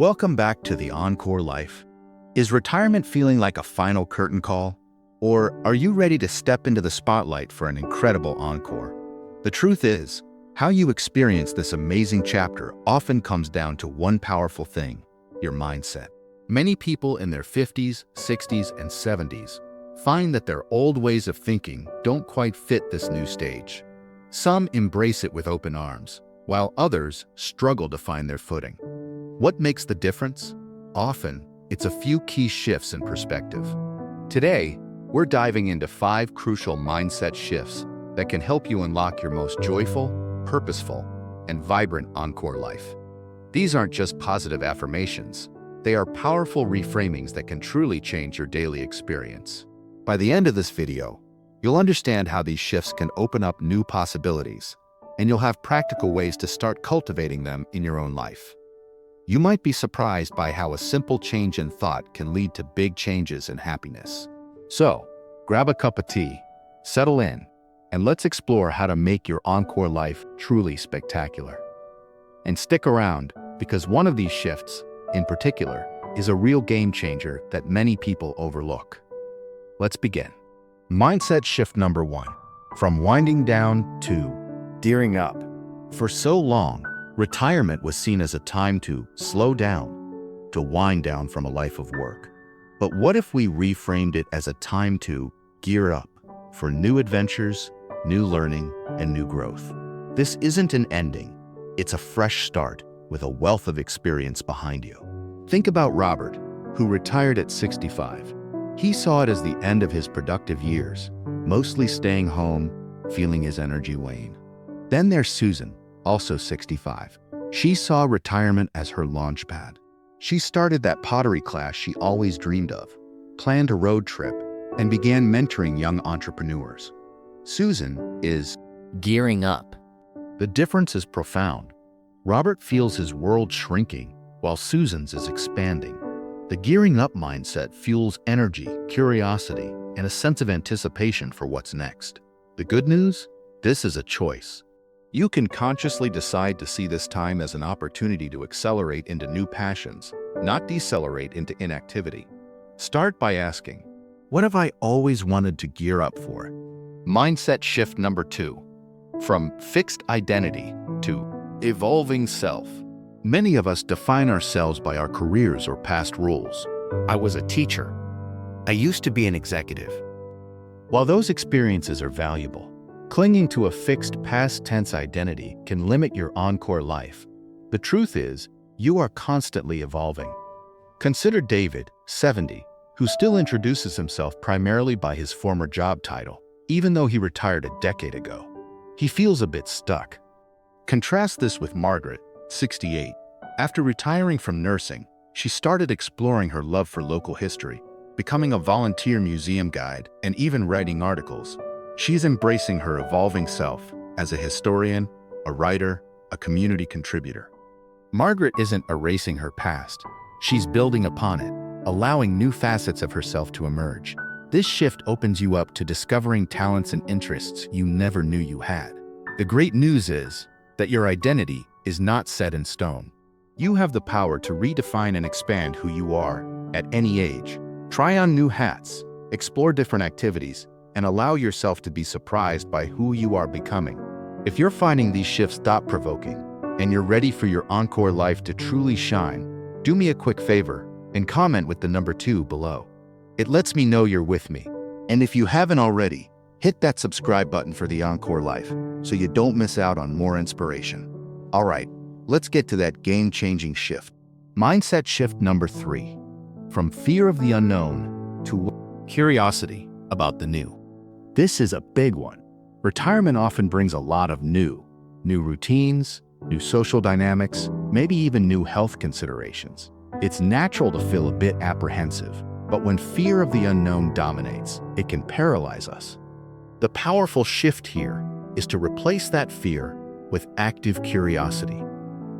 Welcome back to the Encore Life. Is retirement feeling like a final curtain call? Or are you ready to step into the spotlight for an incredible encore? The truth is, how you experience this amazing chapter often comes down to one powerful thing: your mindset. Many people in their 50s, 60s, and 70s find that their old ways of thinking don't quite fit this new stage. Some embrace it with open arms, while others struggle to find their footing. What makes the difference? Often, it's a few key shifts in perspective. Today, we're diving into 5 crucial mindset shifts that can help you unlock your most joyful, purposeful, and vibrant encore life. These aren't just positive affirmations. They are powerful reframings that can truly change your daily experience. By the end of this video, you'll understand how these shifts can open up new possibilities, and you'll have practical ways to start cultivating them in your own life. You might be surprised by how a simple change in thought can lead to big changes in happiness. So, grab a cup of tea, settle in, and let's explore how to make your encore life truly spectacular. And stick around, because one of these shifts, in particular, is a real game changer that many people overlook. Let's begin. Mindset shift number 1. From winding down to gearing up. For so long, retirement was seen as a time to slow down, to wind down from a life of work. But what if we reframed it as a time to gear up for new adventures, new learning, and new growth? This isn't an ending. It's a fresh start with a wealth of experience behind you. Think about Robert, who retired at 65. He saw it as the end of his productive years, mostly staying home, feeling his energy wane. Then there's Susan, also 65. She saw retirement as her launch pad. She started that pottery class she always dreamed of, planned a road trip, and began mentoring young entrepreneurs. Susan is gearing up. The difference is profound. Robert feels his world shrinking, while Susan's is expanding. The gearing up mindset fuels energy, curiosity, and a sense of anticipation for what's next. The good news? This is a choice. You can consciously decide to see this time as an opportunity to accelerate into new passions, not decelerate into inactivity. Start by asking, what have I always wanted to gear up for? Mindset shift number 2. From fixed identity to evolving self. Many of us define ourselves by our careers or past roles. I was a teacher. I used to be an executive. While those experiences are valuable, clinging to a fixed past tense identity can limit your encore life. The truth is, you are constantly evolving. Consider David, 70, who still introduces himself primarily by his former job title, even though he retired a decade ago. He feels a bit stuck. Contrast this with Margaret, 68. After retiring from nursing, she started exploring her love for local history, becoming a volunteer museum guide, and even writing articles. She's embracing her evolving self as a historian, a writer, a community contributor. Margaret isn't erasing her past. She's building upon it, allowing new facets of herself to emerge. This shift opens you up to discovering talents and interests you never knew you had. The great news is that your identity is not set in stone. You have the power to redefine and expand who you are at any age. Try on new hats, explore different activities, and allow yourself to be surprised by who you are becoming. If you're finding these shifts thought-provoking and you're ready for your encore life to truly shine, do me a quick favor and comment with the number 2 below. It lets me know you're with me. And if you haven't already, hit that subscribe button for the Encore Life so you don't miss out on more inspiration. All right, let's get to that game-changing shift. Mindset shift number 3. From fear of the unknown to curiosity about the new. This is a big one. Retirement often brings a lot of new routines, new social dynamics, maybe even new health considerations. It's natural to feel a bit apprehensive, but when fear of the unknown dominates, it can paralyze us. The powerful shift here is to replace that fear with active curiosity.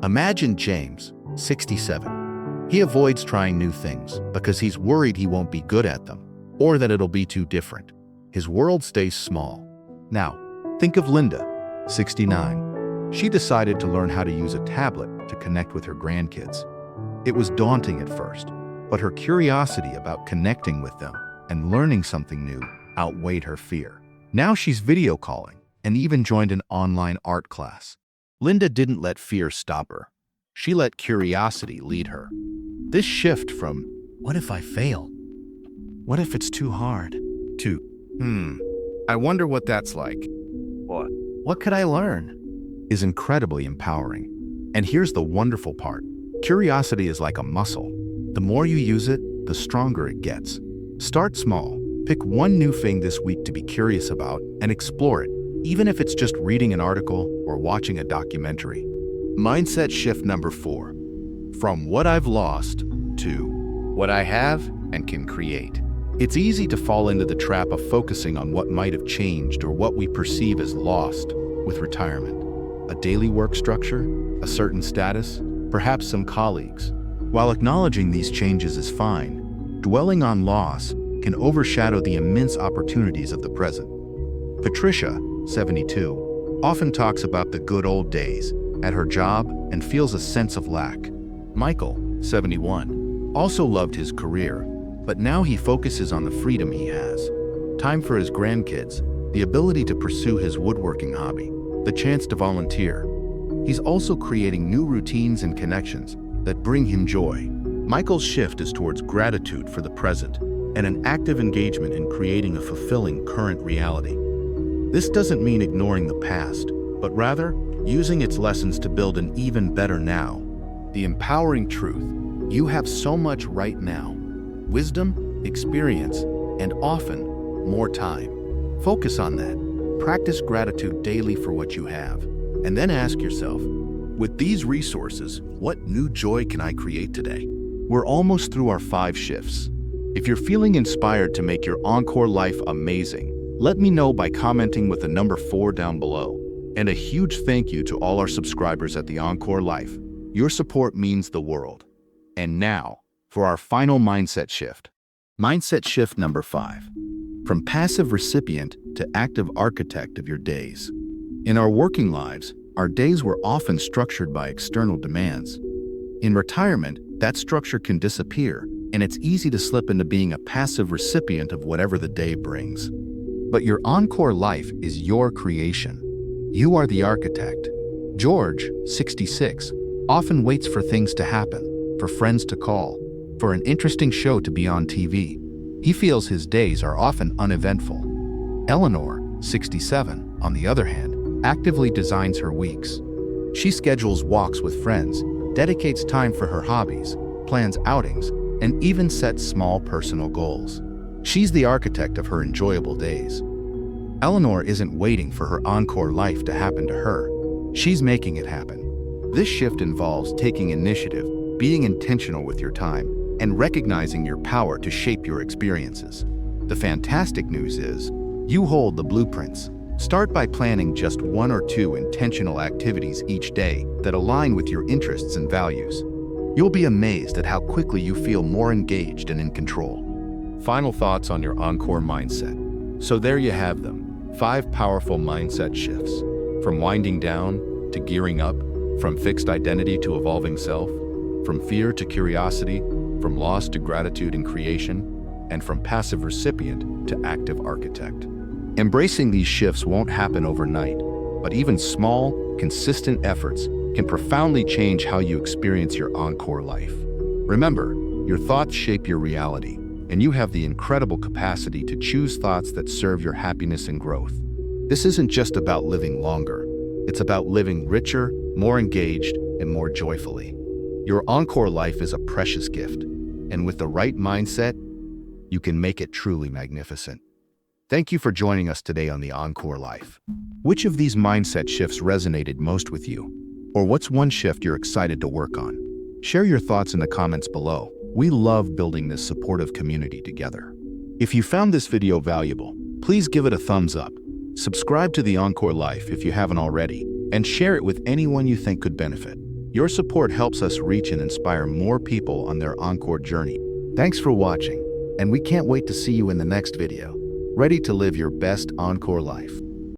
Imagine James, 67. He avoids trying new things because he's worried he won't be good at them or that it'll be too different. His world stays small. Now, think of Linda, 69. She decided to learn how to use a tablet to connect with her grandkids. It was daunting at first, but her curiosity about connecting with them and learning something new outweighed her fear. Now she's video calling and even joined an online art class. Linda didn't let fear stop her. She let curiosity lead her. This shift from, "What if I fail? What if it's too hard?" to, "I wonder what that's like. What could I learn?" is incredibly empowering. And here's the wonderful part. Curiosity is like a muscle. The more you use it, the stronger it gets. Start small. Pick one new thing this week to be curious about and explore it, even if it's just reading an article or watching a documentary. Mindset shift number 4. From what I've lost to what I have and can create. It's easy to fall into the trap of focusing on what might have changed or what we perceive as lost with retirement. A daily work structure, a certain status, perhaps some colleagues. While acknowledging these changes is fine, dwelling on loss can overshadow the immense opportunities of the present. Patricia, 72, often talks about the good old days at her job and feels a sense of lack. Michael, 71, also loved his career, but now he focuses on the freedom he has. Time for his grandkids, the ability to pursue his woodworking hobby, the chance to volunteer. He's also creating new routines and connections that bring him joy. Michael's shift is towards gratitude for the present and an active engagement in creating a fulfilling current reality. This doesn't mean ignoring the past, but rather using its lessons to build an even better now. The empowering truth: you have so much right now. Wisdom, experience, and often more time. Focus on that. Practice gratitude daily for what you have. And then ask yourself, with these resources, what new joy can I create today? We're almost through our 5 shifts. If you're feeling inspired to make your Encore life amazing, let me know by commenting with the number 4 down below. And a huge thank you to all our subscribers at the Encore Life. Your support means the world. And now, for our final mindset shift. Mindset shift number 5. From passive recipient to active architect of your days. In our working lives, our days were often structured by external demands. In retirement, that structure can disappear, and it's easy to slip into being a passive recipient of whatever the day brings. But your Encore life is your creation. You are the architect. George, 66, often waits for things to happen, for friends to call, for an interesting show to be on TV. He feels his days are often uneventful. Eleanor, 67, on the other hand, actively designs her weeks. She schedules walks with friends, dedicates time for her hobbies, plans outings, and even sets small personal goals. She's the architect of her enjoyable days. Eleanor isn't waiting for her Encore life to happen to her. She's making it happen. This shift involves taking initiative, being intentional with your time, and recognizing your power to shape your experiences. The fantastic news is, you hold the blueprints. Start by planning just 1 or 2 intentional activities each day that align with your interests and values. You'll be amazed at how quickly you feel more engaged and in control. Final thoughts on your Encore mindset. So there you have them, 5 powerful mindset shifts. From winding down to gearing up, from fixed identity to evolving self, from fear to curiosity, from loss to gratitude and creation, and from passive recipient to active architect. Embracing these shifts won't happen overnight, but even small, consistent efforts can profoundly change how you experience your Encore life. Remember, your thoughts shape your reality, and you have the incredible capacity to choose thoughts that serve your happiness and growth. This isn't just about living longer. It's about living richer, more engaged, and more joyfully. Your Encore life is a precious gift, and with the right mindset, you can make it truly magnificent. Thank you for joining us today on the Encore Life. Which of these mindset shifts resonated most with you? Or what's one shift you're excited to work on? Share your thoughts in the comments below. We love building this supportive community together. If you found this video valuable, please give it a thumbs up. Subscribe to the Encore Life if you haven't already, and share it with anyone you think could benefit. Your support helps us reach and inspire more people on their Encore journey. Thanks for watching, and we can't wait to see you in the next video. Ready to live your best Encore life.